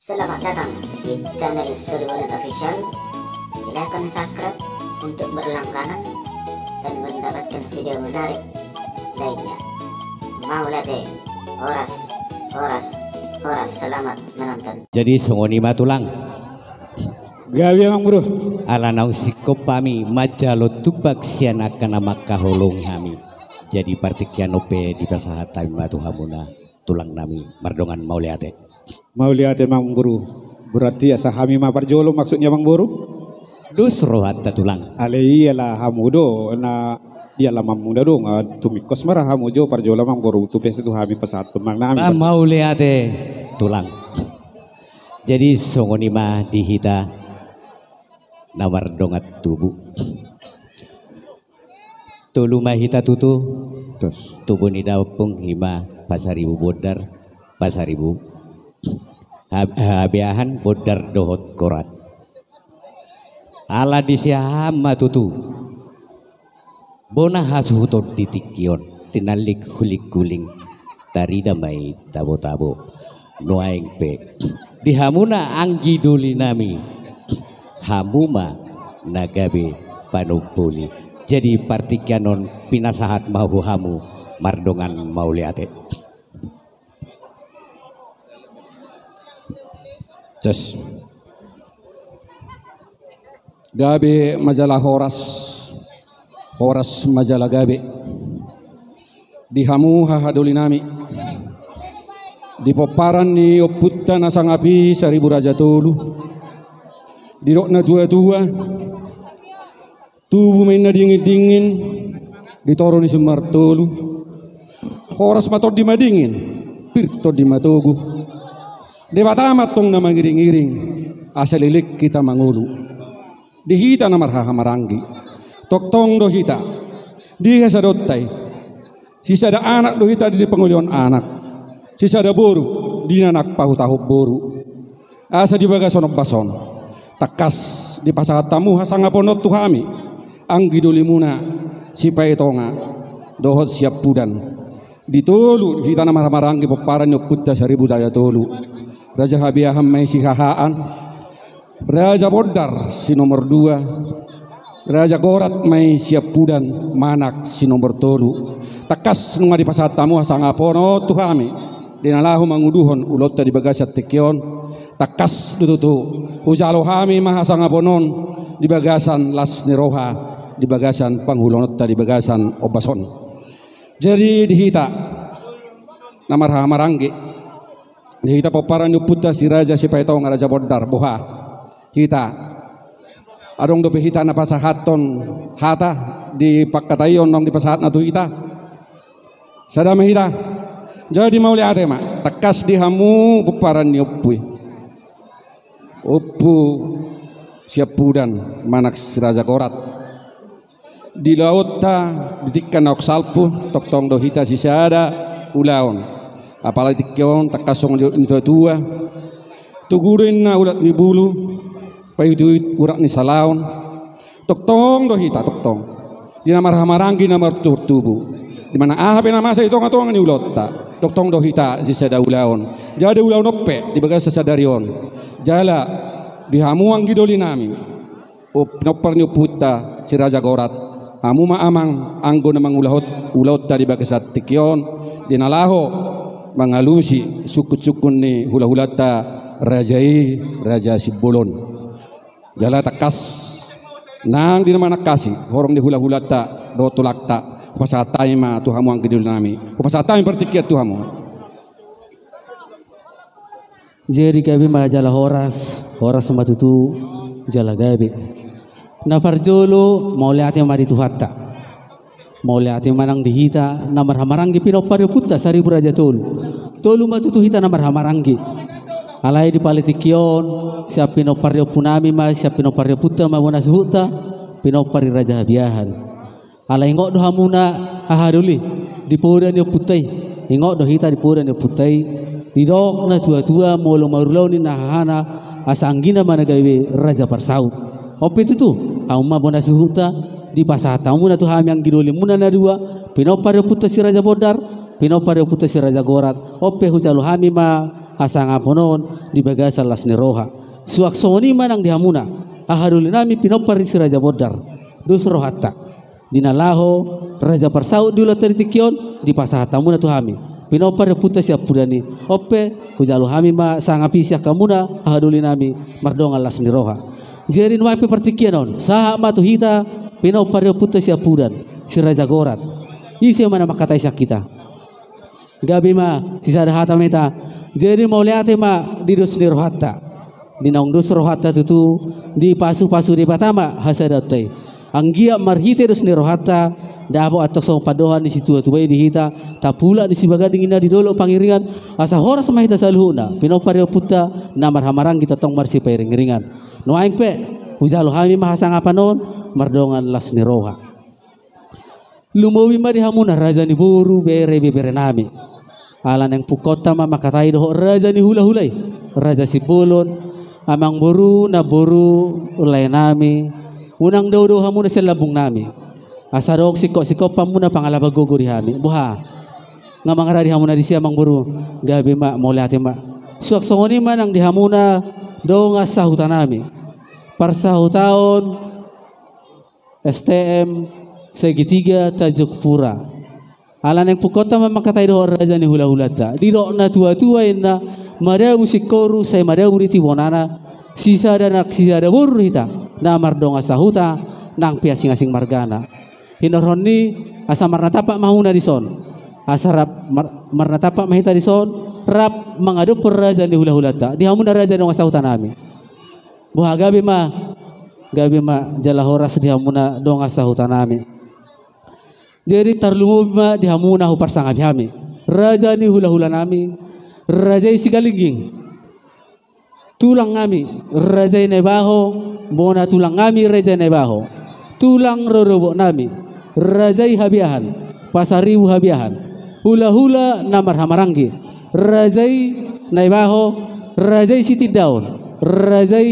Selamat datang di channel Solihuddin Official. Silakan subscribe untuk berlangganan dan mendapatkan video menarik lainnya. Maulate, horas, selamat menonton. Jadi songoni matulang gawe mang bro ala naung sikopami majalo tubak siana kana makaholong hami. Jadi partikian ope di pasahat tami matu hamuna tulang nami mardongan mauliate. mau lihat mang bro, berarti asa hami ma parjolo maksudnya mang bro. Dus rohat tulang. Ale iyalah hamudo na iyalah mamuda dong tumikos marah hamujo parjolo mang bro tu pes itu hami pasahat mang nami. Mauliate tulang. Jadi songoni ma dihita nawar dongat tubuh tulu mahita tutu tubuh ni daupung hima pasaribu bodar pasaribu habiahan bodar dohot korat ala disiahama tutu bona hasuto ditikion tinalik hulik guling tarida mai tabo-tabo nuaing pe dihamuna anggi duli nami hamuma nagabe panupuli. Jadi partikanon pinasahat mahu hamu mardongan mauliate. Just gabe majalah horas majalah gabe di hamu hahadoli nami di poparan ni oputta nasang api 1000 raja tolu di rokna tua-tua tubuh main dingin ditoro ni semar tolu horas mator di madingin pirto di matogu debatamat tong nama ngiring-ngiring asalilik kita mangulu dihita na marhahamaranggi toktong do hita diha sadottai sisa ada anak do hita di pengulion anak sisa ada boru di anak pahu tahu boru asa di bagasonok bason takas di pasahat tamu hasangaponot tuhami anggi dolimuna sipai tonga dohot siap pudan ditolu hita na marhamaranggi peparan nyoputta 1000 daya tolu raja habiaham mai si hahaan raja bodar si nomor 2 raja gorat mai siap pudan manak si nomor tolu takas nunga di pasahat tamu hasangaponot tuhami dinalahu manguduhon ulotta di bagasat tekion takas dututu ujalo hami mahasangaponon di bagasan las niroha di bagasan panghulonot di bagasan obason. Jadi dihita namar hamarangge dihita paparan nyuputa si raja si paitong raja bodar boha hita adong dope hita na pasahaton hata di pakkatayon nong di pasahat na tu hita sadama hita. Jadi mau lihat mak takas di hamu paparan nyupui oppu siap pudan manak si raja korat di laut ta ditikkan ok salpu toktong dohita sisada ulaon apalagi tikion takasong itu tua tugurin na ulat ni bulu payudu urak ni salaon toktong dohita toktong di namar hamaranggi namar tubuh di mana ahape nama saya tong ni ulotta toktong dohita sisada ulaon jadi ulaon oppe di bagas sasadarion jala dihamuang gidoli nami nopar nyuputa si raja gorat hamu ma amang anggo namang ulahot tadi bagasat tikion dinalaho mangalusi sukut-sukun ni hula-hulata raja Sibolon jala takas nang di nama nakasi horong di hula-hulata do tulakta pasatai ma tu hamu ang gidoli nami pasatai pertikiat tu hamu. Jadi kami majalah horas sama tutu jala gabe. Na farjolo mau lihat yang mari tuhatta. Mau lihat yang manang dihita namar hamaranggi pinopar putta 1000 raja tolu. Tolu matutu hita namar hamaranggi. Alai di palitikion siap pinopar punami ma siap pinopar putta ma bona suhuta pinopar raja habiahan. Alai ngok do hamuna ahaduli di podan yo putai. Ngok do hita di podan yo putai. Didok na tua-tua molo marulau ni nahana asanggina mana gawe raja parsaut. Ope itu tuh auma bona suhuta di pasahat tamu na tuh hami yang gidoli muna na dua pinopar puta si raja bodar pinopar puta si raja gorat ope hujalo hami ma asa ngaponon di bagasa las ni roha suak soni manang dihamuna ahaduli nami pinopar si raja bodar dus rohatta dinalaho raja parsaud diulat teritikion di pasahatamuna tu hami pinopar puta siap pudani oppe hujalu hami ma sangapi siak kamuna ahaduli nami mardonga las ni roha jerin wapi partikianon saha matu hita pinopar puta siap pudan si raja gorat isi mana makatai siak kita gabi ma sisa hata meta jadi mau lihat ma di dus ni rohatta di naung dus rohatta tu di pasu-pasu di batama hasadatai anggia marhite dus ni rohatta dabo atok sama padohan di situ tu bayi di hita tapula di sibaga dingina di dolo pangiringan asa hora sama hita saluhuna pinopario puta namar hamarang kita tong marsi pairing-ringan no aing pe hujalo hami mahasang apa non mardongan las ni roha lumawi ma di hamuna raja ni buru bere nami alan yang pukota ma makatai doho raja ni hula-hulai raja si bolon amang boru na boru ulay nami unang daw hamuna sa labong nami asarok siko pamuna pangalaba gogo di hami buha nga mga radi hamuna di siya mang boru gabi ma mauliate ma suak songoni man ang di hamuna do nga sahutan nami parsahutaon STM segitiga tajuk pura alan yang pukota mamakatay do raja ni hula-hulata di do na tua-tua na madabu sikoru say madabu di tibonana sisa da buru hita na mardonga sahuta nang piasing-asing margana hinorhoni asa marnatapak mahuna di son asarap marnatapak mahita di son rap mangadu per raja ni hula-hulata di hamuna raja dong sahuta nami buha gabi ma jala horas di hamuna dong sahuta nami jadi tarlumuma di hamuna hu parsangab hami raja ni hula-hula nami raja isi galingging tulang ngami raja nebaho bona tulang ngami raja nebaho tulang rorobo nami raja habiahan pasaribu habiahan hula-hula namar hamarangi raja nebaho raja siti daun raja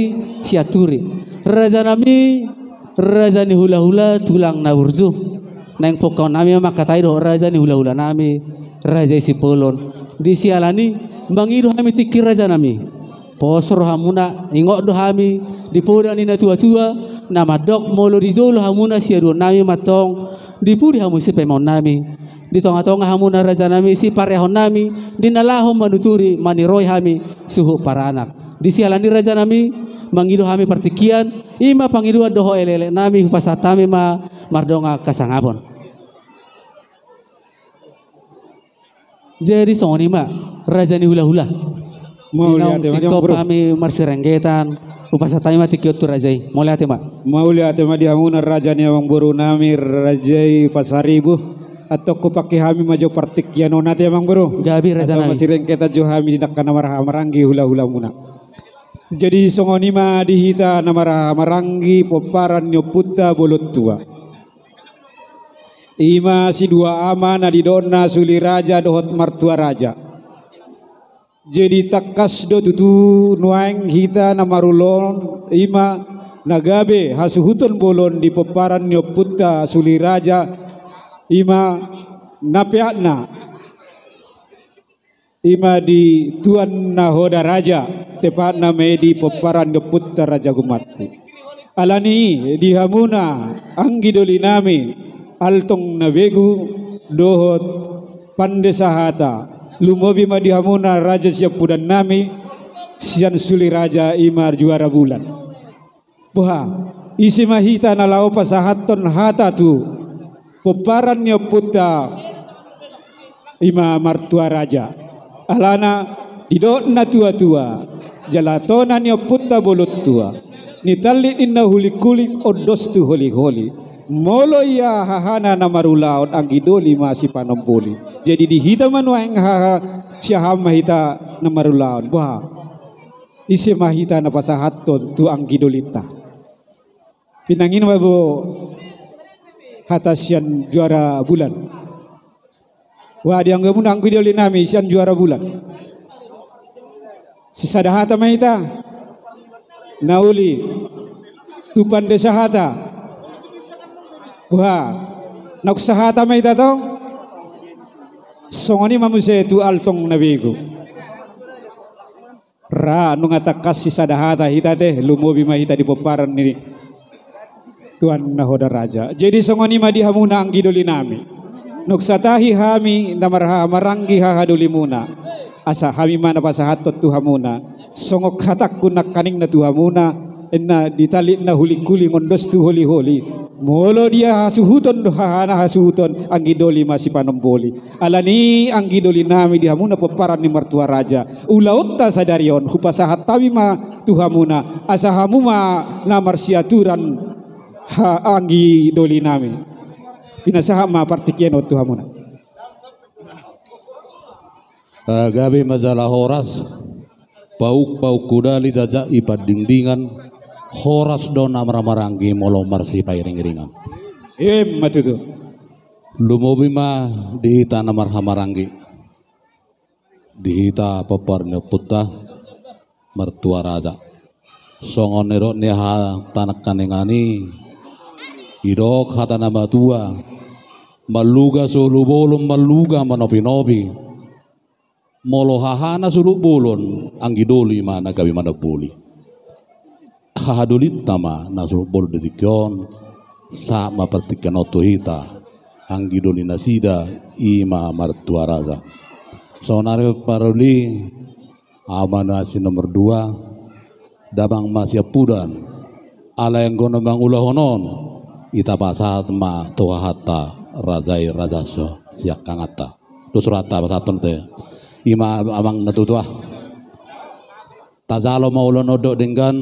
siaturi raja nami raja ni hula-hula tulang naburzu nang pokok nami makatai do raja ni hula-hula nami raja isi polon di sialani bangido kami tikir raja nami posro hamuna ingok do hami di poda ni na tua-tua nama dok molo di zolo hamuna siado nami matong di pudi hamu si pemon nami di tonga-tonga hamuna raja nami si parehon nami di nalahom manuturi maniroy hami suhu para anak di sialani raja nami mangido kami partikian ima pangido doho elele nami pasatami ma mardonga kasangapon jadi songoni ma raja ni hula-hula mau lihat sikop kami marsirenggetan upasatami ma tikiot tu rajai mau lihat ma di hamuna raja ni amang boru nami rajai pasaribu atau kupaki hami majo partikian onati amang boru gabi raja nami marsirengketa jo hami dinakkan marangi hula-hula muna jadi songoni ma dihita namara marangi poparan nyoputta bolot tua ima si dua amana di dona suli raja dohot martua raja jadi takas do tutu nuang hita namarulon ima nagabe hasuhuton bolon di poparan nyoputta suli raja ima napiatna ima di tuan nahoda raja tepat nama di poparan nyoputta raja gumati alani di hamuna anggi dolinami altong nabegu dohot pandesahata lumobi ma dihamuna raja siap pudan nami sian suli raja imar juara bulan buha isi mahita nalau pasahaton hata tu peparan nyoputta ima martua raja alana idona tua-tua jalatona nyoputta bolot tua nitali inna hulikulik odos tu holi-holi molo ya hahana namarulaon ang idoli masih panompoli jadi dihita manuang haha syaham mahita namarulaon wah isi mahita napasahaton tu ang idolita pinangin mabo hatasian juara bulan wah dianggap ang idoli nami sian juara bulan sisadahata mahita nauli tupan desahata wah, nak sahata may tato. Songoni mamuse tu altong nabigo. Ra anu ngatakas si sadahata hita teh lumobi mah hita di peparan ini Tuan Nahoda Raja. Jadi songoni mah dihamuna anggidoli nami. Nuksatahi hami namarha maranggi hahaduli muna. Asa hami mana pasahatot tuhamuna. Songok hatak kunak kaning na tuhamuna. Enna ditali na huli-kuli ngondos tu holi-holi. Molo dia hasuhuton hahana hasuhuton anggidoli masih panomboli. Alani anggidoli nami dihamuna peparan ni mertua raja. Ulautta sadarion hupasahat tawi ma tuhamuna. Asahamu ma namar siaturan ha anggidoli nami. Pinasaha ma partikiano tuhamuna. Gabi majalah horas pauk kudali jajak ipad dingdingan horas don amramaranggi molo marsi pairing-ringan Matutu lumobi mah dihita namar hamarangi dihita peparnya putah mertua raja songon nero neha tanak kanengani idok hata nama tua maluga sulu bolon maluga manopi-nopi molo hahana sulu bolon anggidoli mana gabi mana boli hahadulit nama nasur bol detikon sama pertikan otohita anggidoli nasida ima martua raza sonare paroli amanasi nomor 2 dabang masya pudan ala yang gono bang ulah honon ita pasat ma tohata rajai rajaso siak kangata dosurata pasaton te ima amang natutua tazalo maulo nodok dengan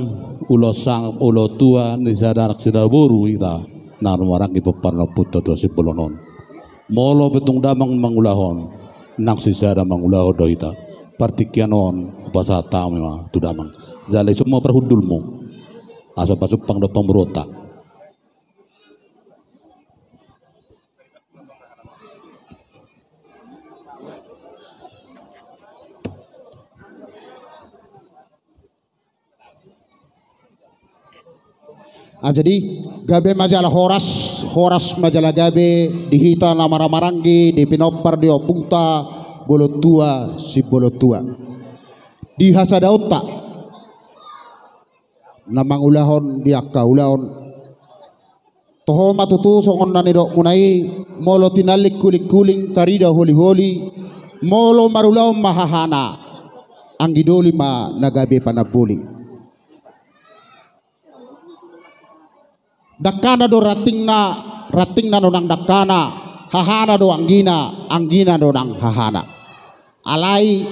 ulo sang ulo tua ni sadarak sidaburu ita narmarang ipeparna puto to sibolonon molo betung damang mangulahon nang sisada mangulaho do ita partikianon pasata mema tu damang jale semua perhudulmu asa pasupang do pemberontak. Jadi gabe majalah horas majalah gabe dihita namara-maranggi di pinopar di opungta bolo tua si bolo tua di hasada otak namang ulahon di akka ulahon toho matutu songon nani dok munai molo tinalik kuling tarida holi-holi molo marulahon mahahana anggidoli ma nagabe panabuli dakana do ratingna do nang dakana hahana do anggina do nang hahana alai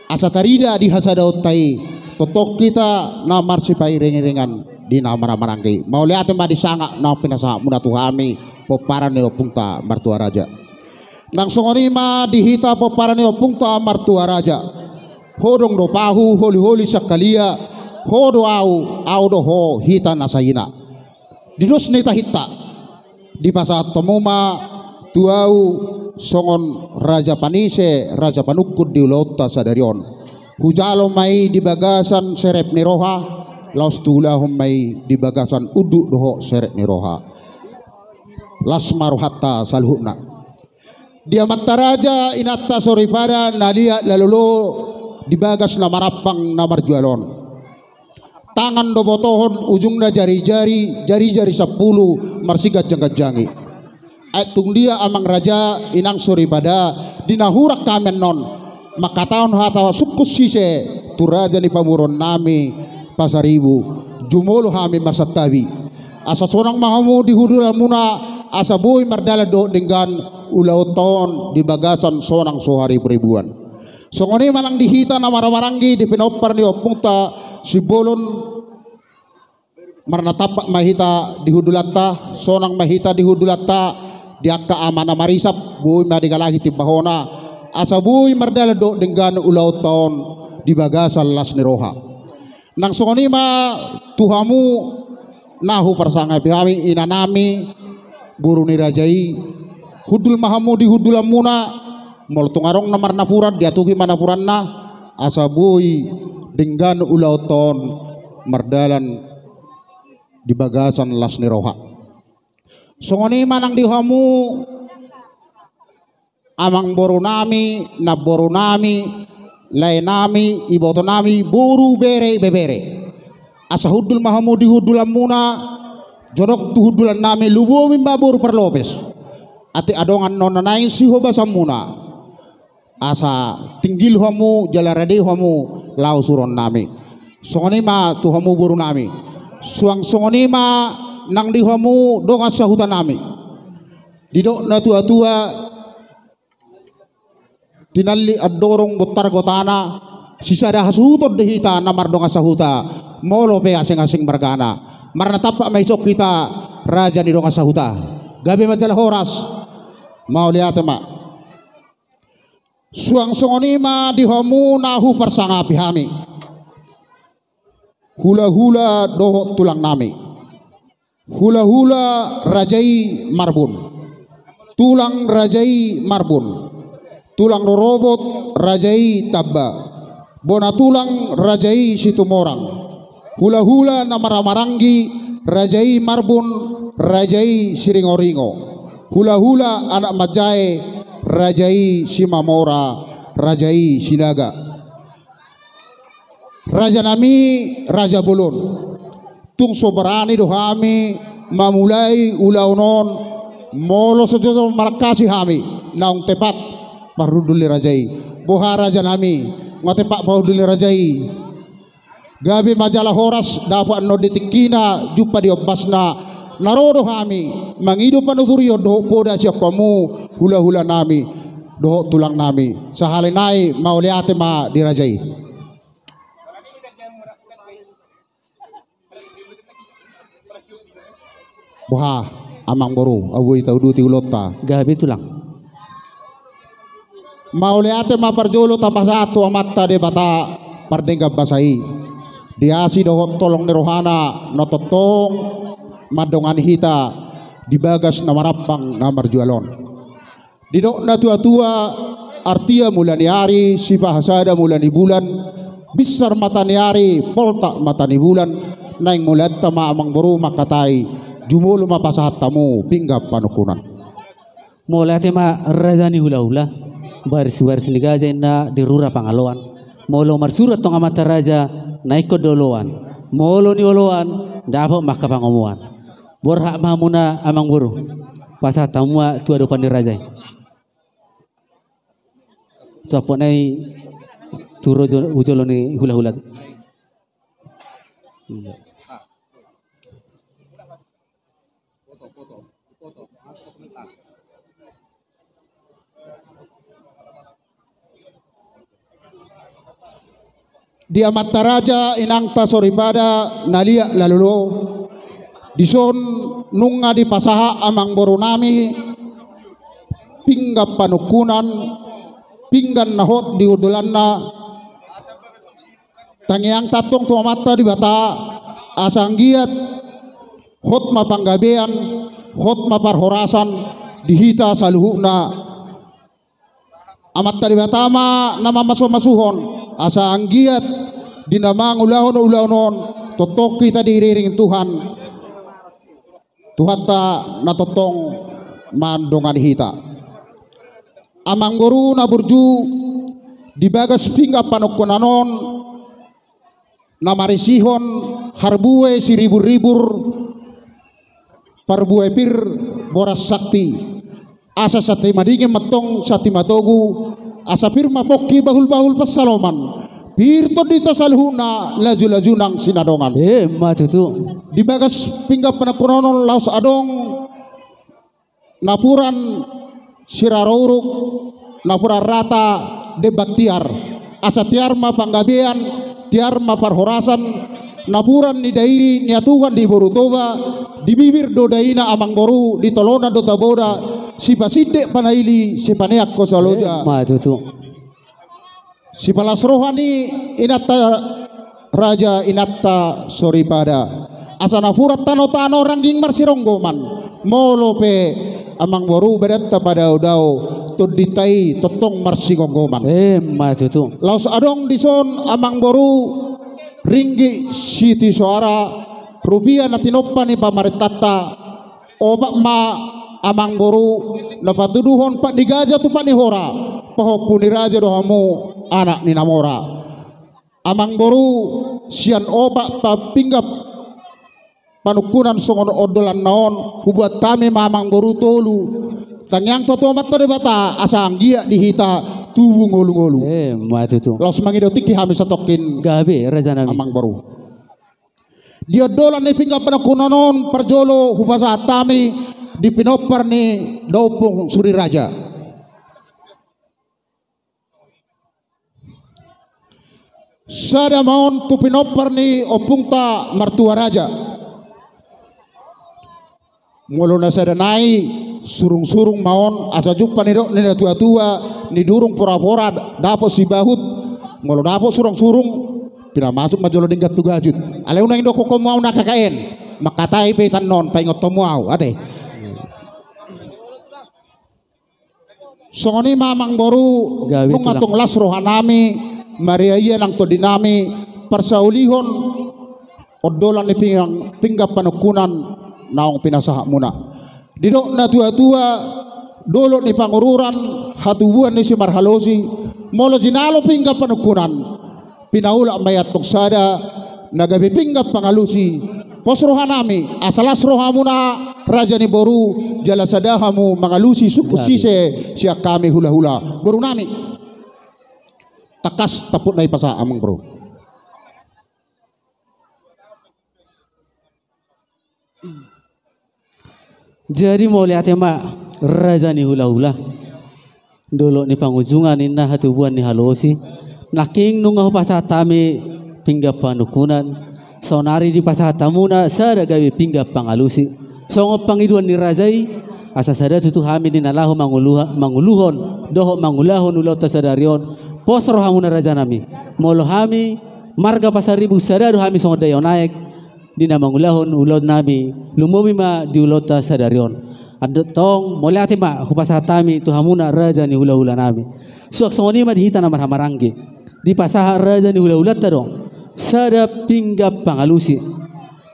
asa tarida di hasada utai totok kita na marsipai ring-ringan di namara maranggi mau lihat mbak disanga na pinasa muna tuhami poparan ne opungta martua raja nang songoni ma dihita poparan ne opungta martua raja hodong do pahu holi-holi sakalia hodo au do ho hita nasayina dinos nita hita di pasat tomuma tuau songon raja panise raja panukud di ulota sadarion hujalo mai di bagasan serep niroha laus tulahum mai di bagasan udu doho serep niroha lasmaru hatta salhuna dia mata raja inatta sori pada nadia lalulo di bagas namarapang namar jualon tangan do botohon ujungnya jari-jari 10 marsigat jangkat-jangi aitung dia amang raja inang suri pada dinahurak kamen non maka tahun hatawa sukus sise tu raja ni pamuron nami pasaribu jumolo hami marsatawi asa sonang mahamu dihudura muna asa boy mardala do dengan ulauton di bagasan sonang sohari beribuan songoni manang dihita namara-maranggi di pinopar ni opungta si bolon marna tapak mahita dihudulata sonang mahita dihudulata diakka amana marisap buy madigalahi timbahona asa buy mardala do dengan ulau tahun di bagasan las niroha nang songoni ma tuhamu nahu persangay pihami inanami guru ni rajai hudul mahamu dihudulam muna moltungarong namar nafuran diatugi manafuran na asa buy dengan ulau ton mardalan di bagasan las niroha songoni manang dihamu amang borunami na borunami lai nami iboto nami buru bere bebere asa hudul mahamudi hudulan muna jonok tu hudulan nami lubo mimba buru perlopes ati adongan nona nain si hoba samuna asa tinggil homu jalarade homu lau suron nami songoni ma tu homu buru nami suang songoni ma nang di homu donga sahutan nami didok na tua-tua tinali adorong botar gotana sisa dah hasutod dehita namar donga sahuta molo pe asing-asing margana marna tapak maisok kita raja di donga sahuta gabe majalah horas mau lihat ma suang songoni ma di homu nahu persanga pihami hula-hula dohot tulang nami hula-hula rajai marbun tulang rajai marbun tulang robot rajai tabba bona tulang rajai situmorang hula-hula namaramarangi rajai marbun rajai siringoringo hula-hula anak majai rajai simamora rajai sinaga raja nami raja bulun tung soberani dohami mamulai ulaunon molo sejojo marakasi hami naung tepat paruduli rajai boha raja nami ngatepak paruduli rajai gabi majalah horas dapat no detikina jumpa di obasna narodo hami mangido panuturio doh poda siap kamu hula-hula nami doh tulang nami sahalenai mau liate ma dirajai boha amang boru awui taudu ti ulota gabi tulang mau liate ma parjolo tambah satu amatta de bata pardengga basai diasi dohot tolong nerohana nototong madongan hita dibagas namarapang namar jualon didok na tua-tua artia mulani hari sifah hasada mulani bulan besar matani hari poltak matani bulan naing mulat tama amang boru makatai jumolo mapasahat tamu pinggap panukunan mulai tema rajani hula-hula baris-baris ligaja na dirura pangaloan molo marsurat tong amata raja naikot doloan molo ni oloan dapat maka pangomuan borhak mamuna amang buru pasahat tamu tu adu pandi raja tu apa nai turo ujolo ni hula-hula dia mata raja inang tasoripada nalia lalulo dison nunga di pasaha amang borunami pinggap panukunan pinggan nahot di udulanna tangiang tatong tua mata di bata asanggiat hot mapanggabean hot maparhorasan dihita saluhuna amat tadi batama nama masuhon asa anggiat dinamang ulahon totok kita diriring Tuhan ta natotong mandongan hita amang guru na burju dibagas pingga panokonanon namarisihon harbue siribur-ribur parbue pir boras sakti asa sati madingin matong sati matogu asa firma pokki bahul-bahul pasaloman pirto dita salhuna laju-laju nang sinadongan matutu dibagas pingga panakunonon laos adong napuran siraruruk napura rata debat tiar asa tiar ma panggabean tiar ma parhorasan napuran ni dairi niatuhan di borutoba di bibir dodaina amang boru di tolona dota boda si paside panaili si paneak kosaloja matutu si palas rohani inatta raja inatta soripada asana furat tano-tano rangging marsironggoman molope amang boru bedatta pada udao tuditai totong marsingonggoman matutu laos adong dison amang boru ringgi siti suara rupiah na tinoppa ni pamaritata obak ma amang boru napatuduhon pak digaja tu pak ni hora pahok puni raja dohamu anak ni Namora. Amang boru sian oba papinggap panukunan songon odolan naon hubuat tami mamang boru tolu. Tangyang toto mato de bata asa anggia dihita tubu ngolu-ngolu. Matu tu. Los mangidotik kami satokin Gabe raja nami. amang boru. Dia dolan ni pinggap panukunanon perjolo hubasa tami di pinopar ni Daupung Suri Raja. Sada maon tu pinopar ni opungta martua raja. Mulu na sada nai surung-surung maon asa jumpa ni dok ni tua-tua ni durung pora-pora dapo si bahut. Mulu dapo surung-surung pina masuk majolo dinggat tu gajut. Ale unang indo ko mau nakakaen makatai pe tanon paingot tomuau ate. Songoni mamang boru nung atong las rohanami Maria iya nang to dinami persaulihon odolan ni pinggap panukunan naong pinasaha muna. Didok na tua-tua dolo ni pangururan hatubuan ni si Marhalosi molo jinalo pinggap panukunan pinaula mayat toksada nagabi pinggap pangalusi posrohanami asalas rohamuna raja ni boru jala sadahamu mangalusi suku sise siak kami hula-hula boru nami takas taput na ipasa amang bro. Jadi mau lihat ya mak raja ni hula-hula dulu ni pangujungan ni nah hatubuan ni halosi naking nungah pasatami pinggap panukunan sonari di pasatamuna sada gawe pinggap pangalusi songo pangiduan ni rajai asa sada tutu hami ni nalahu manguluhon doho mangulahon ulau tasadarion posro hamuna raja nami molo hami marga pasaribu sadadu hami songo dayo naik dina mangulahon ulau nami lumomi ma di ulau tasadarion adot tong moliati ma hupasatami tu hamuna raja ni hula-hula nami suak songo ni ma dihita na marhamarangge di pasaha raja ni hula-hula tadong sada pinggap pangalusi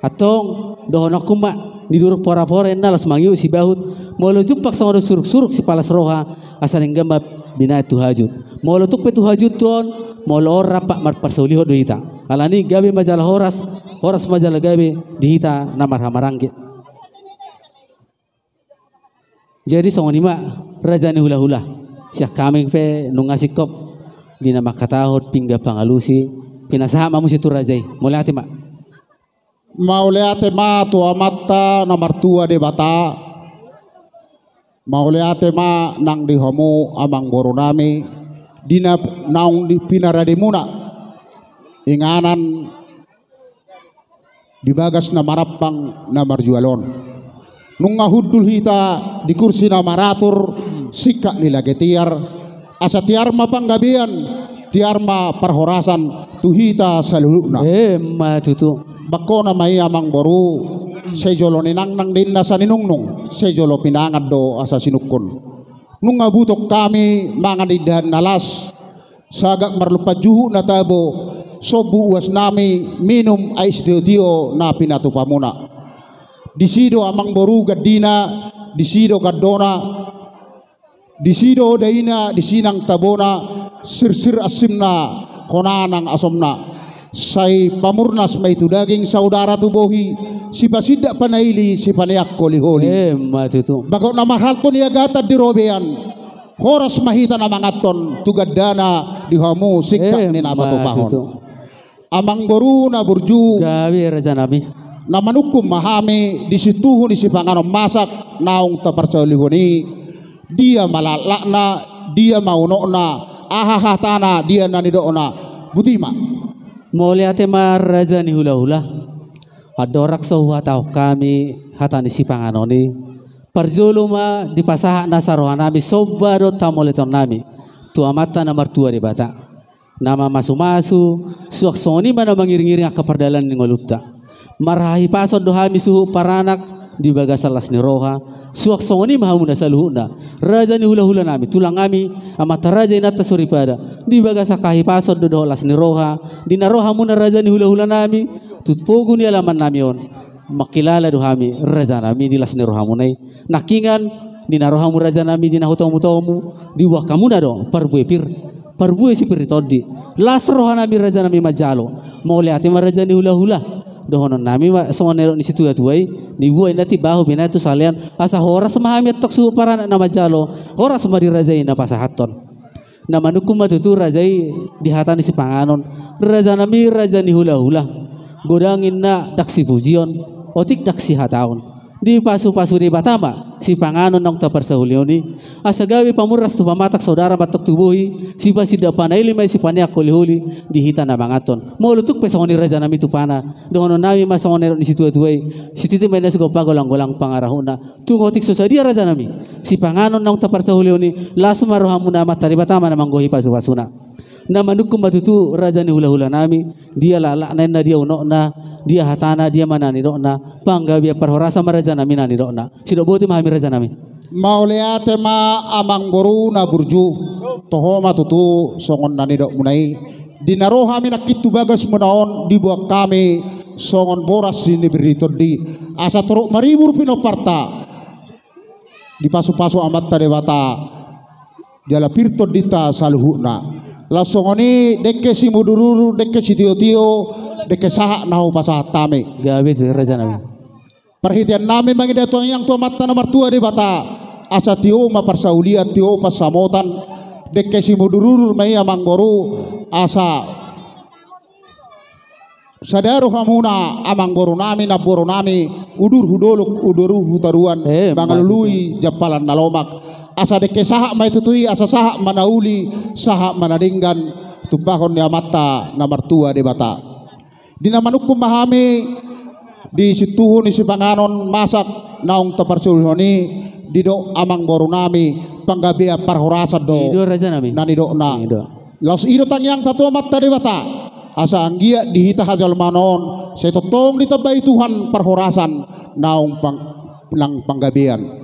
atong doho nakuma di duruk pora-pora nalas mangiu si bahut molo jumpak songo suruk-suruk si palas roha asal enggamba bina tuhajud molo tukpe tuhajud tuon molo ora pak mar parsauliho dohita alani gabe majalah horas majalah gabe dihita namar hamarangge. Jadi songo nima raja ni hula-hula siak kaming pe nungasikop dina makatahot pinggap pangalusi pinasaha mamu situ rajai moliati mak Mauleate ma tua mata nomor tua de bata mauleate ma nang di homo amang borunami dina naung di pinara de muna inganan di bagas na marapang na marjualon nung ngahudul hita di kursi na maratur sikak nila getiar asa tiar mapanggabian tiar ma parhorasan tuhita saluluna matutu bako na may amang boru sejolo ninang nang din na sa ninungnong sejolo pinangad do asa sinukon nung ngabutok kami mga nidahan nalas sagak marlupajuhu na tabo so buwas nami minum ais dio na pinatupa muna disido amang boru gadina disido gadona disido daina disinang tabona sir asimna konanang asomna say pamurnas may tudaging saudara tubohi si pasidak panaili si panayak koli-holi matutu bagaw na mahal to niya gatad di robean horas mahita na mangaton tugadana di hamu sikak ni napatupahon amang boru na burju gabi raja nabi na manukum mahami di situhun si panganom masak naong taparsalihuni dia malalakna dia maunokna ahahatana dia nanidoona butima moliate ma raja ni hula-hula adorak sauha tau kami hatani si panganoni parjolo ma di pasaha nasaroha nami sobado tamoleton nami tu amata na martua di bata nama masu-masu suak soni mana mengiring-iring keperdalan ni ngolutta marahi pasod dohami suhu paranak di bagasalas ni roha suak soni mahamuna saluhunda raja ni hula-hula nami tulang kami amata raja inata suripada di bagasakahi pasod do las ni roha di naroha muna raja ni hula-hula nami tutpogu ni alaman nami on makilala dohami raja nami di las ni roha munai nakingan di naroha mu raja nami di nahutomu-tomu di wakamu na do parbuepir Parbue si peritodi. Lasrohan nami raja nami majalo. Mau lihat raja ni hula-hula. Dohonon nami songonero ni situ atuai. Ni buai nati bahu bina itu salian. Asa horas mahami tok su para na majalo. Horas ma di raja ina pasahaton. Na manukum matutu raja di hatani si panganon. Raja nami raja ni hula-hula. Godangin na daksi fujion. Otik daksi hataon. Di pasu-pasu di Batama si panganon nang taparsahulioni asa gawi pamuras tu pamatak saudara batok tubuhi si basi dapanay limay si paniak huli di hita na mangaton mo lutuk pesongoni raja nami tu pana dohono nami masongoni ni situ tuay si titi may nasigo pagolang-golang pangarahuna tungotik so dia raja nami si panganon nang taparsahulioni lasma rohamuna matari Batama na manggohi pasu-pasuna na manukum matutu raja ni hula-hula nami dia lalakna na dia unokna dia hatana dia mana ni dokna panggabi parhorasa maraja nami nani dokna sido boti mahami raja nami mauleate ma amang boru na burju toho matutu songon nani dok munai dinaro hami nakitu bagas munaon dibuat kami songon boras ini berito di asa torok maribur pinoparta di pasu-pasu amat tadewata dia la pirto dita saluhuna lasongoni dekke si mudururu dekke si tio-tio dekke saha nahu pasah tame gawe raja nami perhitian nami mangi datang yang tua mata nomor tua di bata asa tio ma parsaulia tio pasamotan dekke si mudururu mai amang boru asa sadaru hamuna amang boru nami na boru nami udur hudoluk uduru hutaruan mangalului japalan nalomak asa deke saha mai tutui asa saha manauli saha manadinggan tumpahon ni amata na martua di bata dina manukum mahami di situhun ni si panganon masak naong taparsulhoni dido amang boru nami panggabia parhorasa do ido raja nami nani do na laus ido tangyang satu amata di bata asa anggia dihita hajal manon setotong ditabai Tuhan parhorasan naong nang panggabian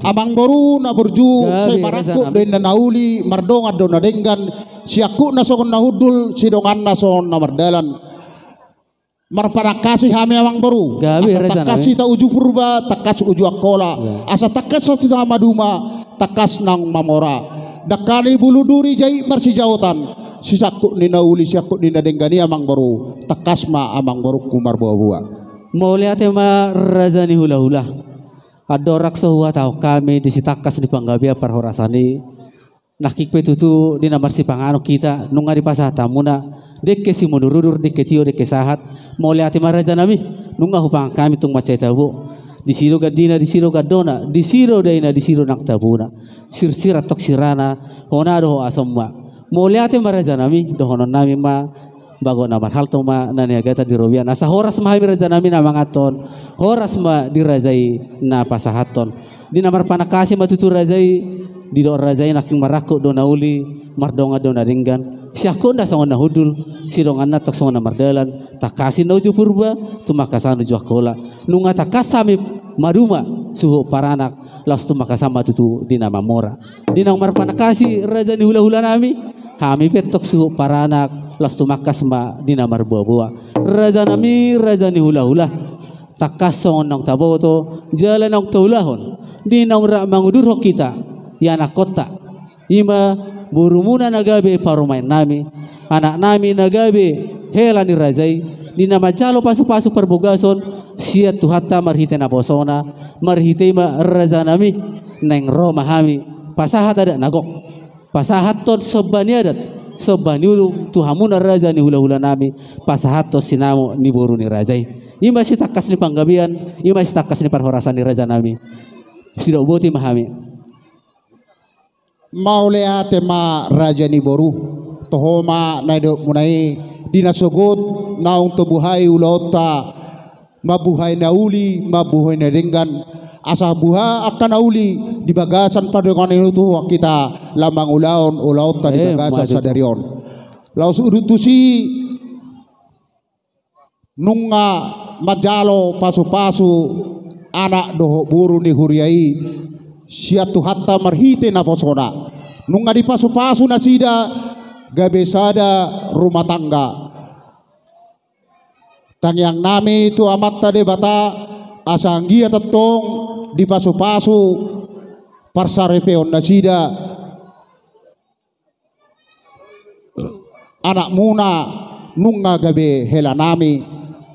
amang boru na burju say marako den na nauli mardong addo na denggan siaku na songon na hudul sidongan na songon na mardalan marparakasi hami amang boru asa takasi ta uju purba takas uju akola asa takas sa tida maduma takas nang mamora dakali buluduri jai marsijautan sisaku ni nauli siaku ni na denggani amang boru takas ma amang boru kumar buah mau lihat ma raja ni hula-hula adorak sehuwa tau kami disitakas di panggabia parhorasani nakikpe tutu di namar si pangano kita nunga di pasah tamuna dekke si munurudur dekke tio dekke sahat mau lihat ma raja nami nunga hupang kami tung macai tabu di siro gadina di siro gadona di siro daina di siro nak tabuna sir-sir atok sirana hona doho asamma mau lihat ma raja nami dohonon nami ma bago na marhal to ma naniagata di robian asa horas mahami raja nami na mangaton horas ma dirajai na pasahaton di namar panakasi matutu rajai di do rajai naking marako do nauli mardonga do naringgan siako nda songon na hudul sidongan na tok songon na mardalan takasi na uju purba tumakasan uju akola nunga takasami maduma suhu paranak las tumakasama tutu di nama mora di namar panakasi raja ni hula-hula nami hami petok suhu paranak las tumakas ma di namar buah-buah raja nami raja ni hula-hula takas songon nang taboto jalan nang taulahon di nang mangudurho kita yana kota ima burumuna nagabe parumain nami anak nami nagabe hela ni rajai di nama calo pasu-pasu perbogason siat tuhata marhite na posona marhite ma raja nami neng roma hami pasahat ada nagok pasahat tot sobani adat sobani ulu tuhamuna raja ni hula-hula nami pasahat tot sinamo ni boru ni rajai ima si takas ni panggabian ima si takas ni parhorasan ni raja nami sida uboti mahami maulea tema raja ni boru tohoma naido munai dinasogot naung tubuhai ulauta mabuhay na uli mabuhay na denggan asa buha akan nauli di bagasan padengan itu kita lamang ulaon ulauta di bagasan sadarion laus udutusi nunga majalo pasu-pasu anak doho buru ni huriai siatu hatta marhite na posona nunga di pasu-pasu nasida gabesada rumah tangga tang yang nami itu amat tade bata asanggia tetong di pasu-pasu parsarepeon nasida anak muna nunga gabe hela nami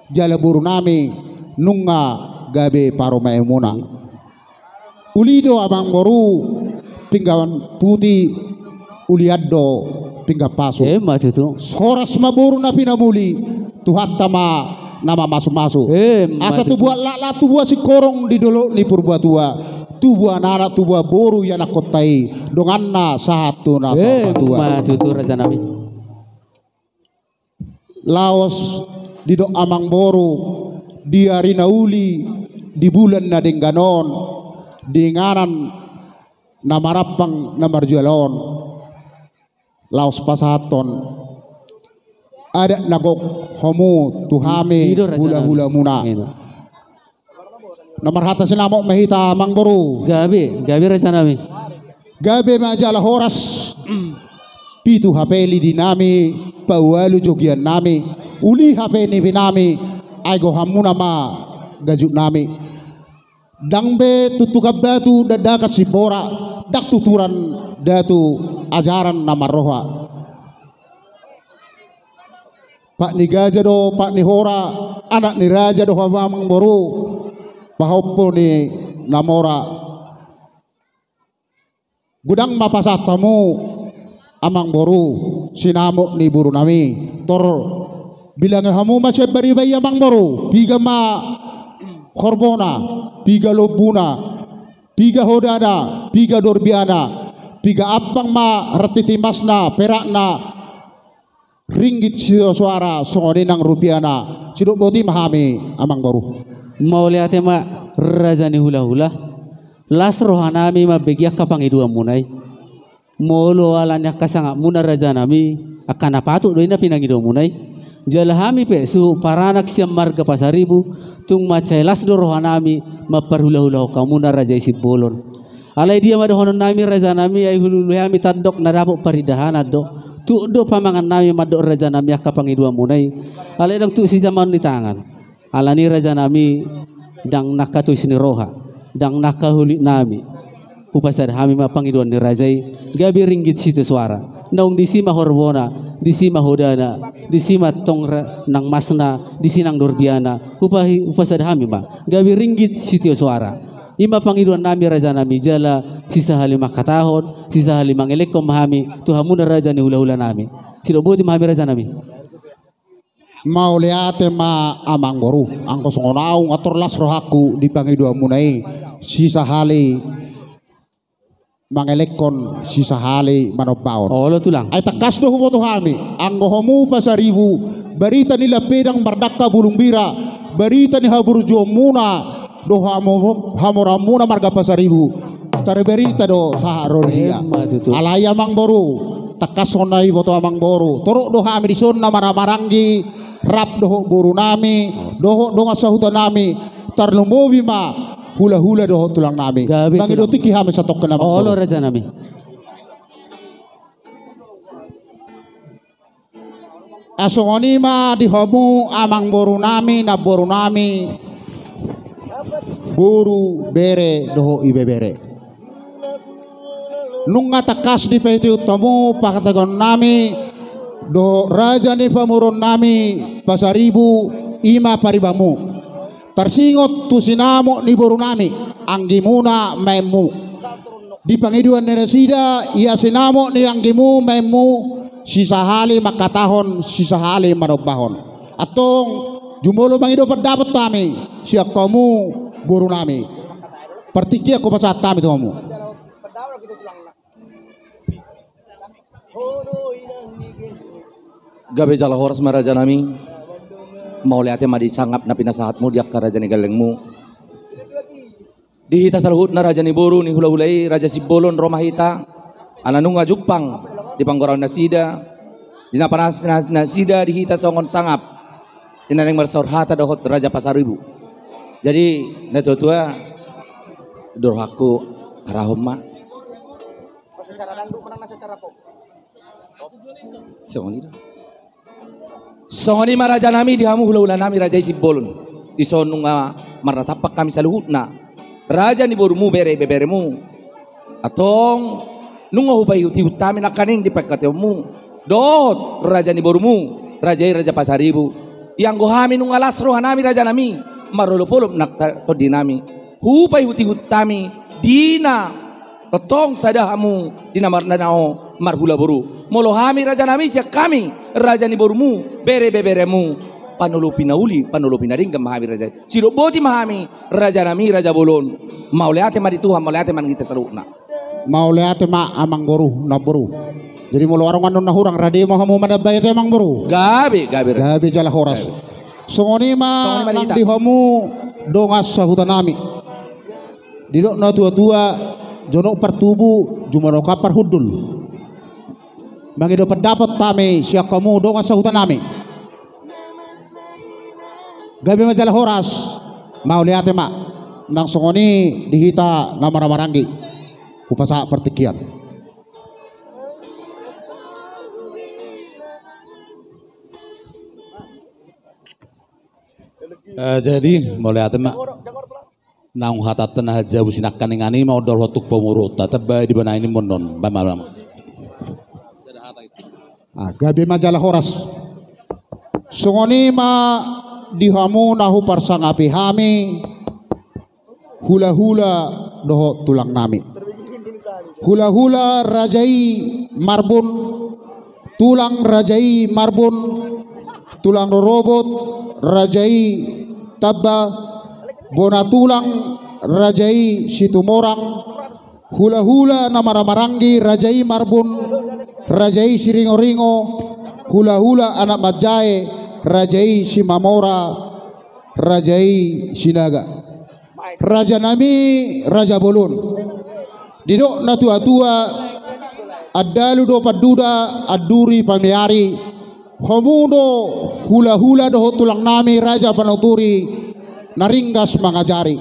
jala buru nami nunga gabe paroma emuna ulido abang boru pinggawan putih uliado pingga pasu mati tu. horas maburu na pinamuli tuhat tama nama masuk-masuk asa tu buat la tu buat si korong di dulu ni purba tua tu buat anak tu buat boru ya nak kotai donganna satu na tua mati tu raja nami Laos di do amang boru di arina uli di bulan na dengganon di ngaran na marapang na marjualon Laos pasaton ada nagok homo tuhame hula-hula muna nomor hata sinamok mahita amang boru gabi raja nami gabe majalah horas pitu hapeli di nami pawalu jogian nami uli hape ni nami aigo hamuna ma gajuk nami dangbe tutukab batu dadakat sibora dak tuturan datu ajaran nama roha Pak ni gaja do Pak ni hora anak ni raja do hamamang boru pahopo ni namora gudang mapasat tamu amang boru sinamok ni buru nami tor bilang hamu masih bari bayi amang boru piga ma korbona piga lobuna piga hodada piga dorbiana piga apang ma retiti masna perakna ringgit suara songone nang rupiana sidok boti mahami amang boru mau lihat ma raja ni hula-hula las rohanami ma begiak kapang idua munai molo alanya kasanga muna raja nami akan apa tu doina pinang idua munai jalahami pe su paranak siam marga pasaribu tung macai las do rohanami ma perhula-hula kamuna raja isi bolon alai dia mada honon nami raja nami ai hulu-hulu tandok nadapok paridahan ado tu do pamangan nami madok raja nami kapang idua munai alai dang tu si zaman di tangan alani raja nami dang nakatu sini roha dang nakahuli nami upasar hami mapangiduan ni rajai gabi ringgit situ suara naung disima horbona disima hodana disima tong nang masna disinang dorbiana upasar hami ma gabi ringgit situ suara ima pangiduan nami raja nami jala sisa halima katahon sisa halima ngelekom hami tuhamuna raja ni hula-hula nami silo boti mahami raja nami mau lihat ma amang boru angko songonau ngatur las rohaku di pangidua munai sisa hali mangelekon sisa hali manobaon oh lo tulang ay takas do humoto hami anggo homu pasaribu barita nila pedang bardaka bulung bira barita ni haburjo muna do hamoramuna marga pasaribu tare berita do saharoria alaya mang boru takas sonai boto amang boru torok do hami di sonna maramaranggi rap doho boru nami doho donga sahuta nami tarlumobi ma hula-hula doho tulang nami bangi do tiki hami satok kenama oh lo raja nami asongoni ma di homu amang boru nami na boru nami boru bere doho ibe bere nunga takas di peti utamu pakatagon nami do raja ni pamurun nami pasaribu ima paribamu tarsingot tu sinamo ni boru nami anggimuna memu di pangiduan neresida ia sinamo ni anggimu memu sisa hali makatahon sisa hali marobahon atong jumolo bangido pendapat kami siak kamu boru nami pertiki aku pasat kami tu kamu gabe jala horas maraja nami mau lihatnya madi cangap na pinasahatmu diak ka raja ni galengmu dihita salhut na raja ni boru ni hula-hulai raja si bolon romah hita ananunga jupang di panggorang nasida dinapanas nasida dihita songon sangap dinaneng marsor hata dohot raja pasaribu jadi natua dorhaku arahoma songoni maraja nami dihamu hula-hula nami raja isi bolon di sonunga maratapak kami saluhutna raja ni borumu bere beberemu atong nunga hubai uti utami nakaning di pekatemu Dot raja ni borumu, raja pasaribu. Yang gohami nung alas rohanami raja nami, marolopolop nak todinami. Hupai huti hutami, dina totong sadahamu dina marnanao marhula boru. Molohami raja nami siak kami, raja ni borumu, beremu. Panolopi nauli, panolopi naringkam mahami raja. Siro boti mahami, raja nami, raja bolon. Mauleate ma di Tuhan, mauleate man kita sarukna. Mauleate ma amang boru, na boru. Jadi mau warung anu nahurang rade mau hamu manabay te amang boru. Gabi jala horas. Songoni ma nang di hamu dongas sa hutanami. Dilo na tua-tua jono partubu jumano kapar hudul. Mangido pendapat tami siak kamu dongas sa hutanami. Gabi majala horas mau lihat ma nang songoni dihita nama maranggi upasa pertikian. Jadi mulai atema nang hatatan haja businakan ngani mau dol hotuk pemurut tataba di bana ini monon bamalam. Gabi majalah horas songoni ma dihamu nahu parsangapi hami hula-hula doho tulang nami hula-hula rajai marbun tulang rajai marbun tulang robot rajai tabba bona tulang rajai situmorang hula-hula namara-marangi rajai marbun rajai siringo-ringo hula-hula anak majae rajai simamora rajai sinaga raja nami raja bolon didok na tua-tua adalu do paduda aduri pamiari homudo hula-hula do tulang nami raja panuturi naringgas mangajari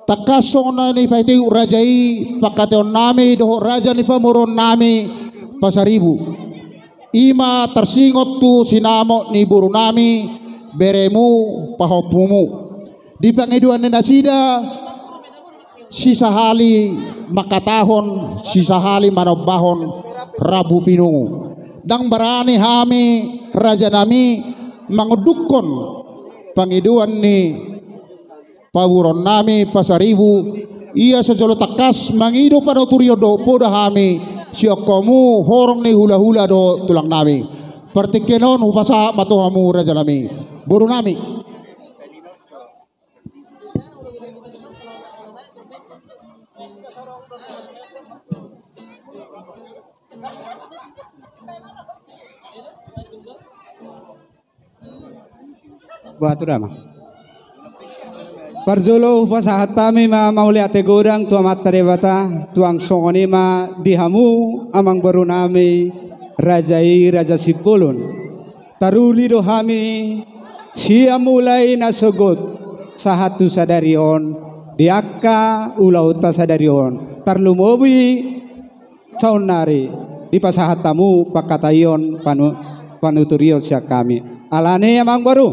takasong na ni paitiu rajai pakateon nami do raja ni pamuron nami pasaribu ima tersingot tu sinamo ni buru nami beremu pahopumu di pangiduan ni nasida sisa hali makatahon sisa hali manobahon rabu pinungu dang barani hami raja nami mangudukon pangiduan ni paburon nami pasaribu ia sejolo takas mangido panoturio do poda hami siakamu horong ni hula-hula do tulang nami partikenon upasa matuhamu raja nami buru nami Batu dama. Parjolo fasahatami ma mauliate godang tua matarebata tuang songoni ma dihamu amang barunami rajai raja sipulun taruli dohami sia mulai nasogot sahatu sadarion diakka ulauta sadarion tarlumobi saunari di pasahatamu pakatayon panuturio siak kami alane amang baru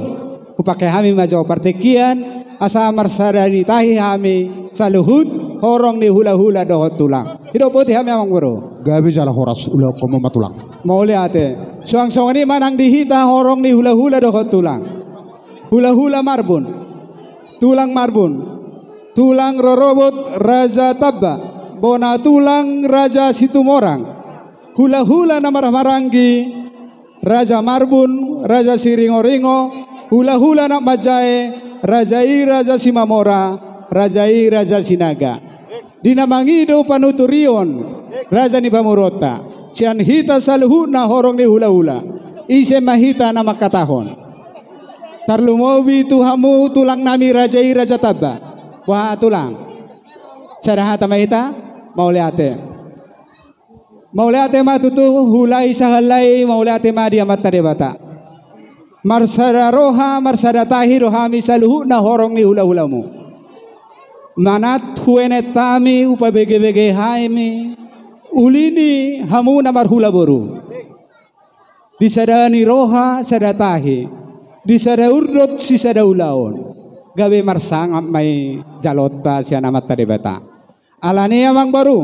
upakai kami majo partikian asa marsadani tahi kami saluhut horong ni hula-hula dohot tulang tidak putih kami amang baru gabi jala horas ulah komo matulang mau lihat suang-suang ini manang dihita horong ni hula-hula dohot tulang hula-hula marbun tulang rorobot raja tabba bona tulang raja situmorang hula-hula namar marangi raja marbun raja siringo-ringo hula-hula nak majae rajai raja simamora rajai raja sinaga dinamangido panuturion raja ni pamurota sian hita saluhuna horong ni hula-hula ise mahita na makatahon tarlumobi tuhamu tulang nami rajai raja tabba wah tulang sarahata mahita mauliate matutu hulai sahalai mauliate ma dia matarebata marsada roha marsada tahi rohami saluhu na horong ni hula-hulamu manat huenetami upa bege-bege haimi ulini hamu namar hula boru disada ni roha sada tahi disada urdot si sada ulaon gawe marsang mai jalota siana mata debata alani amang baru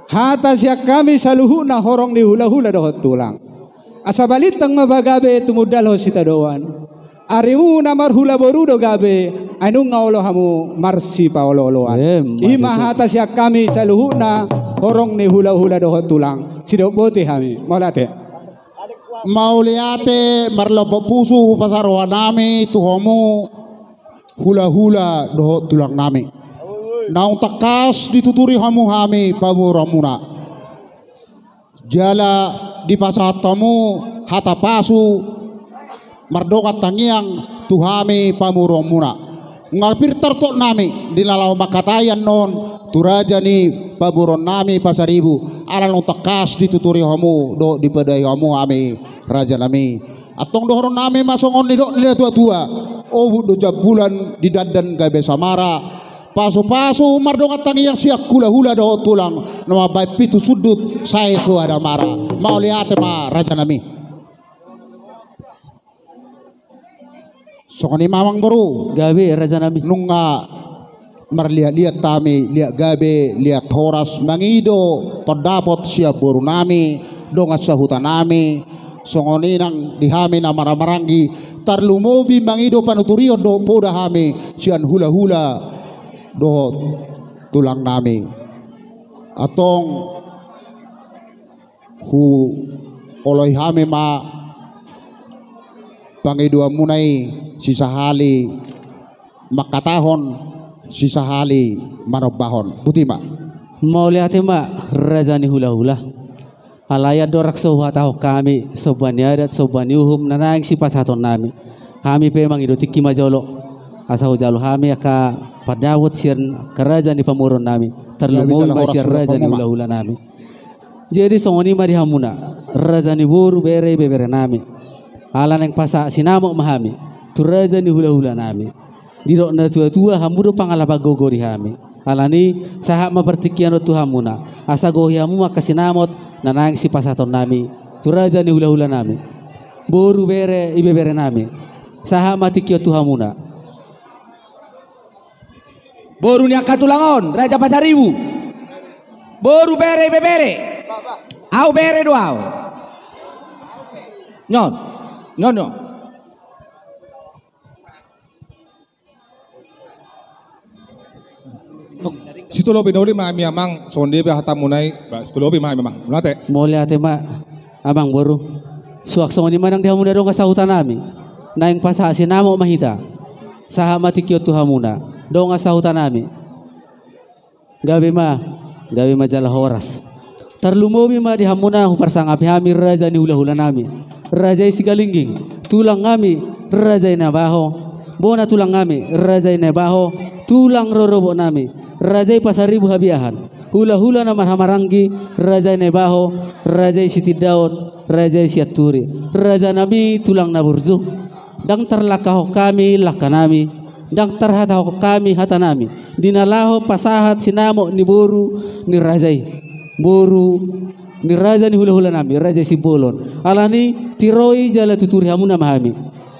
hata siya kami saluhuna horong ni hula-hula dohot tulang. Asa balitang mabagabe tumudal ho sita doan. Ariuna marhula borudo gabe anong ngaulo hamu marsi paolo-oloan. Ima hata siya kami saluhuna horong ni hula-hula dohot tulang. Sidobote kami. Maulate. Mauliate marlopo pusu pasaroan nami tuhomu hula-hula dohot tulang nami. Naung takas dituturi hamu hami pamuramuna. Jala di pasatamu hata pasu mardokat tangiang tuhami pamuramuna. Ngapir tertok nami dilalau makatayan non turaja ni paburon nami pasaribu ala nung takas dituturi hamu do dipadai hamu hami raja nami. Atong dohoron nami masongon ni do nila tua-tua. Oh do jabulan di dadan gabe samara. Paso-paso mardongat tangi yang siak hula-hula do tulang nama baik pitu sudut saya suara mara mau lihat ma raja nami sokoni mamang baru gabe raja nami nunga marlihat-lihat tami lihat gabe lihat horas mangido pendapot siap baru nami dongat sahutan nami sokoni nang dihami na maranggi tarlumobi mangido panuturio do poda hami sian hula-hula dohot tulang nami atong hu oloy hami ma pangidua munay sisahali makatahon sisahali manobahon butima mauliate ma raja ni hula-hula alaya dorak sohataho kami sobani adat sobani uhum nanang sipasaton nami kami pe mangido tiki majolo asahu jalo kami aka padawat sian kerajaan di pamuron nami terlalu sian raja di hula-hula nami jadi songoni ma di hamuna raja ni buru bere nami ala neng pasa sinamok mahami tu raja ni hula-hula nami di dok na tua-tua hamudo pangalapa gogo di hami ala ni sahak mapertikian tu hamuna asa gohi hamu maka sinamot nanang si pasaton nami tu raja ni hula-hula nami buru bere nami sahak matikio tu hamuna boru ni akatulangon raja pasaribu boru bere au bere doau nyon situ lobi noli mami amang sonde be hatamunai situ lobi mami amang mulate moliate ma amang boru suak songoni manang dihamuna dong kasahutan nami naing pasa sinamo mahita saha matikyo tuhamuna dong asahutan nami gabe ma jala horas tarlumobi ma dihamuna huparsangapi hami raja ni hula-hula nami raja isi galingging tulang kami raja ina baho bona tulang kami raja ina baho tulang rorobo nami raja pasaribu habiahan hula-hula na marhamaranggi raja ina baho raja isi tidaon raja isi aturi raja nami tulang naburzu dang terlakaho kami lakanami dang terhataho kami hatanami dinalaho pasahat sinamo ni boru ni rajai boru ni raja ni hula-hula nami raja si bolon alani tiroi jala tuturi hamuna mahami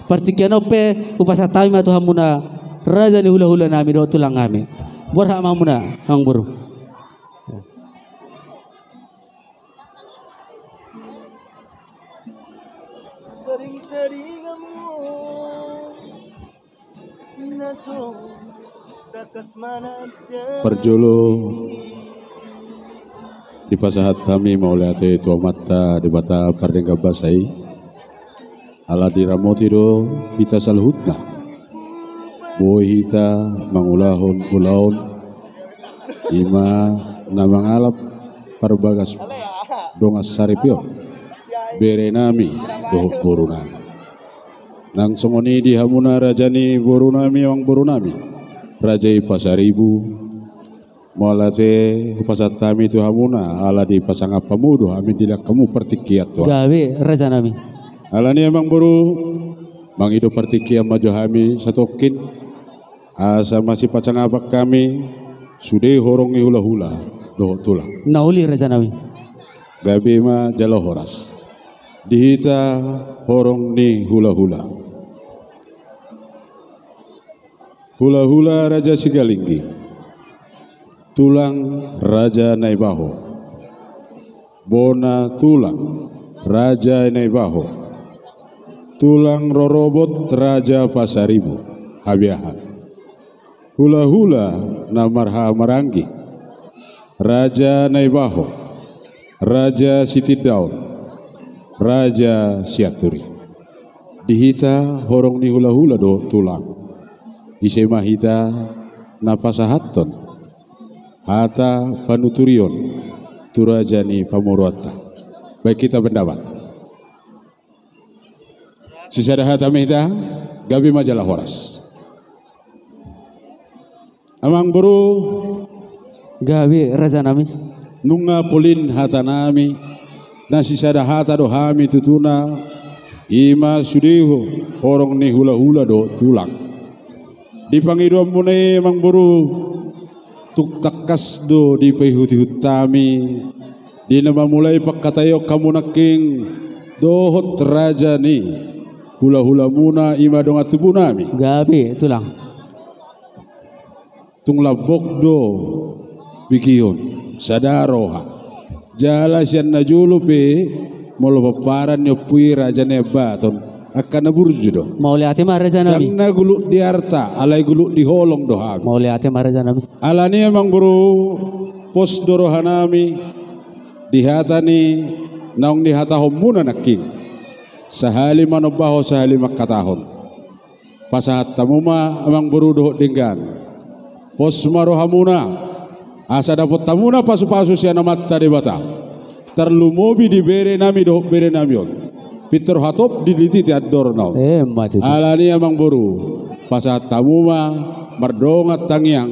partikianope upasatami matu hamuna raja ni hula-hula nami do tulang kami borha hamuna ang boru Perjolo di fasahat kami mauliate tua mata di bata pardengga basai ala diramoti do kita salhutna boy hita mangulahon ulaon ima namang alap parbagas dongas saripyo bere nami doh boru nami nang songoni di hamuna rajani boru nami wang boru nami rajai pasaribu malate pasatami tu hamuna ala di pasanga pamudo amin dilak kamu pertikiat tu gawe raja nami ala ni emang boru mangido pertikiat maju hami satokin asa masih pasanga apa kami sudah horongi hula-hula doh tulang nauli raja nami gabe ma jalo horas dihita horong ni hula-hula hula-hula raja Sigalinggi tulang raja Naibaho Bona Tulang Raja Naibaho, Tulang Rorobot Raja Pasaribu Habiahan, Hula Hula Namarha Maranggi, Raja Naibaho, Raja Sitidaun, Raja Siaturi. Dihita horong ni hula hula do tulang. Isema hita napasahaton. Hata panuturion turajani pamurwata. Baik kita pendapat. Sisada hata mehta gabi majalah horas. Amang buru gabi raja nami. Nunga polin hata nami. Nasi sada hata do hami tutuna. Ima sudiho horong ni hula hula do tulang. Di pangidom mune mang buru tuk takas do di pehuti hutami. Di nama mulai pakatayo kamu naking dohot raja ni hula hula muna ima dong atubunami. Gabi tulang. Tung labok do bikiyon sadaroha. Jala sian najulu pe molo paparan nyo pui raja nebaton akan naburju do. Mau lihat mah raja nami. Karena gulu di harta, alai gulu di holong do hami. Mau lihat mah raja nami. Alani emang buru pos dorohanami dihatani naung dihata homuna naking. Sahali manobaho sahali makatahon. Pasahat tamuma emang buru doh dinggan. Pos marohamuna asa dapat tamuna pasu-pasu siana matta di bata. Terlumobi di bere nami do bere namion. Peter hatop di liti tiador nau. Alani amang boru. Pasat tamuma mardongat tangyang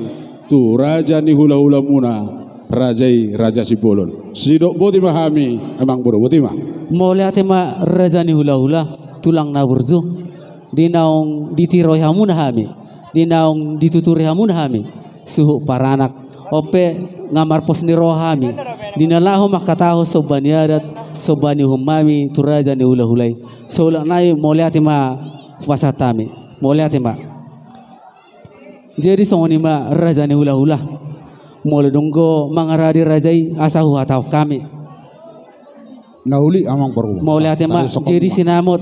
tu raja ni hula hula muna raja Sibolon. Sidok boti mahami amang boru boti mah. Mau lihat ma raja ni hula hula tulang naburzu. Di naung ditiroi hamuna hami. Di naung dituturi hamuna hami. Suhu para anak. Ope ngamar pos ni rohami dinalaho makataho sobani adat sobani humami turaja ni hula hulai solak nai moliati ma wasatami moliati ma jadi songoni ma raja ni hula hula mole donggo mangaradi rajai asahu atau kami nauli amang baru moliati ma jadi sinamot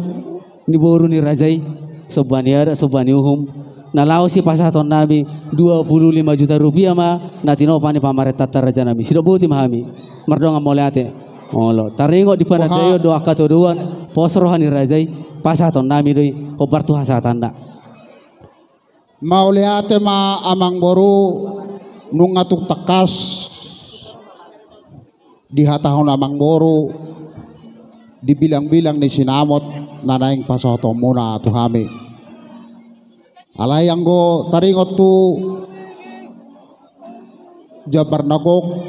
ni boru ni rajai sobani adat sobani hum nalau si pasaton nabi 25 juta rupiah ma natino pani pamaret tata raja nabi sido buti mahami mardonga moleate olo taringo di panadayo doa katoduan posrohani rajai pasaton nabi doi obar tu hasatanda mauleate ma amang boru nungatuk takas di hatahon amang boru dibilang-bilang ni sinamot nanaing pasaton muna tuhami alay anggo taringot tu Jabar nagok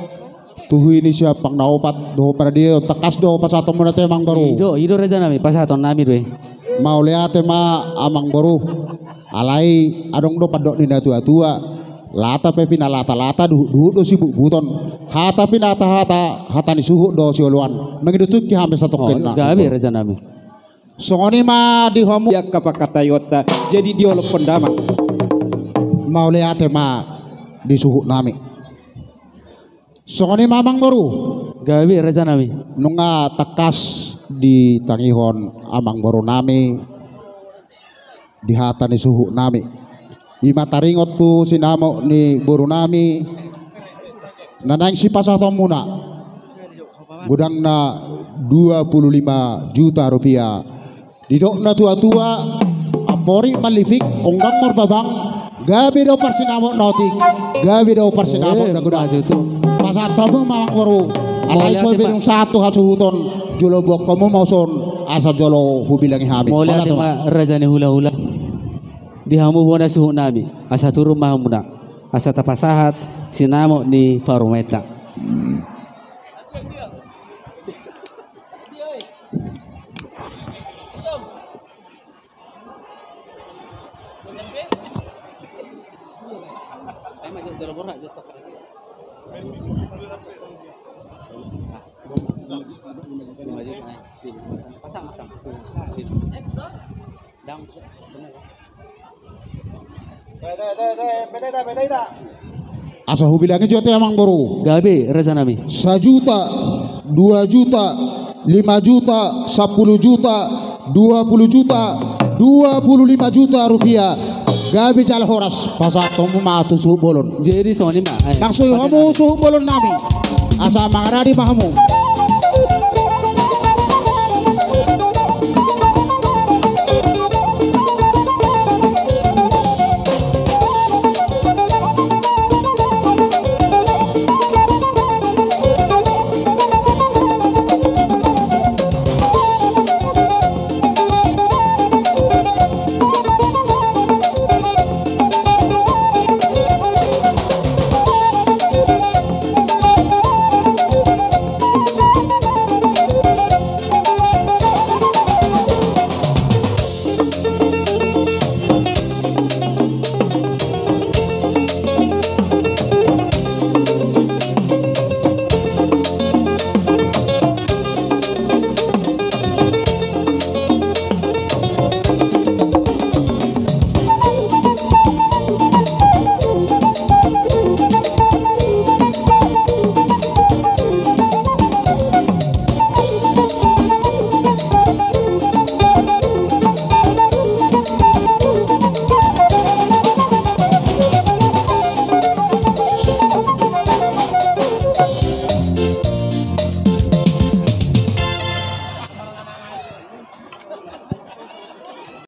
tuhui ni siya pang naupat do para dia takas do pasaton mo na temang baru ido raja nami pasaton nami doy mau liate ma amang baru alay adong do padok ni natua lata pe pina lata duhu do sibuk buton hata pina hata ni suhu do sioluan mengidutuk ki hampe satoken na gabi raja nami songoni ma di homu ya kapakatayota jadi diolok pendama mau liate ma di suhu nami songoni mamang baru gabi raja nami nunga takas di tangihon amang baru nami di hata ni suhu nami ima taringot ku sinamo ni baru nami nanang si pasaton muna gudang na 25 juta rupiah didok na tua-tua apori malipik onggang morbabang gabi do parsinamo notik gabi do parsinamo na gudang pasaton mo mamang baru alay so binong satu hasuhuton julo bok kamu mauson asa jolo hubilangi hami mau lihat ma raja ni hula hula di hamu bona suhu nabi asa turun mahamuna asa tapasahat sinamo ni parumeta asa hubilangi jote amang baru gabi raja nami 1 juta 2 juta, 5 juta, 10 juta, 20 juta, 25 juta rupiah. Gabi jala horas pasat tomu matu suhu bolon. Jadi soni mah. Langsung kamu suhu bolon nami. Asa mangaradi mahamu.